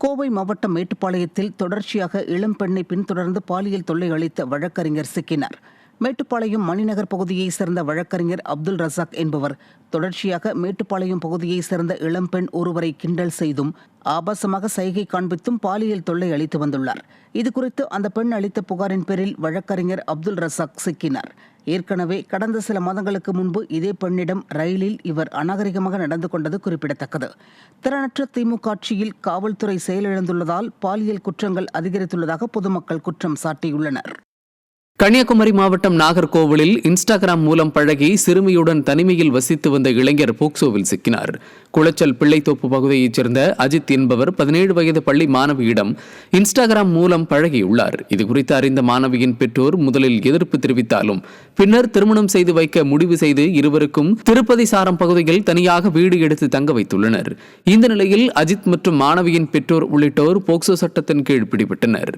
கோவை மாவட்டம் மேட்டுப்பாளையத்தில் தொடர்ச்சியாக இளம்பெண்ணை பின்தொடர்ந்து பாலியல் தொல்லை அளித்த வழக்கறிஞர் சிக்கினார். மேட்டுப்பாளையம் மணிநகர் பகுதியைச் சேர்ந்த வழக்கறிஞர் அப்துல் ரசாக் என்பவர் தொடர்ச்சியாக மேட்டுப்பாளையம் பகுதியைச் சேர்ந்த இளம்பெண் ஒருவரை கிண்டல் செய்தும் ஆபாசமாக சைகை காண்பித்தும் பாலியல் தொல்லை அளித்து வந்துள்ளார். இதுகுறித்து அந்த பெண் அளித்த புகாரின் பேரில் வழக்கறிஞர் அப்துல் ரசாக் சிக்கினார். ஏற்கனவே கடந்த சில மாதங்களுக்கு முன்பு இதே பெண்ணிடம் ரயிலில் இவர் அநாகரிகமாக நடந்து கொண்டது குறிப்பிடத்தக்கது. திறனற்ற திமுக ஆட்சியில் காவல்துறை செயலிழந்துள்ளதால் பாலியல் குற்றங்கள் அதிகரித்துள்ளதாக பொதுமக்கள் குற்றம் சாட்டியுள்ளனர். கன்னியாகுமரி மாவட்டம் நாகர்கோவிலில் இன்ஸ்டாகிராம் மூலம் பழகி சிறுமியுடன் தனிமையில் வசித்து வந்த இளைஞர் போக்சோவில் சிக்கினார். குளச்சல் பிள்ளைத்தோப்பு பகுதியைச் சேர்ந்த அஜித் என்பவர் 17 வயது பள்ளி மாணவியிடம் இன்ஸ்டாகிராம் மூலம் பழகியுள்ளார். இதுகுறித்து அறிந்த மாணவியின் பெற்றோர் முதலில் எதிர்ப்பு தெரிவித்தாலும் பின்னர் திருமணம் செய்து வைக்க முடிவு செய்து இருவருக்கும் திருப்பதி சாரம் பகுதியில் தனியாக வீடு எடுத்து தங்க வைத்துள்ளனர். இந்த நிலையில் அஜித் மற்றும் மாணவியின் பெற்றோர் உள்ளிட்டோர் போக்சோ சட்டத்தின் கீழ் பிடிபட்டனர்.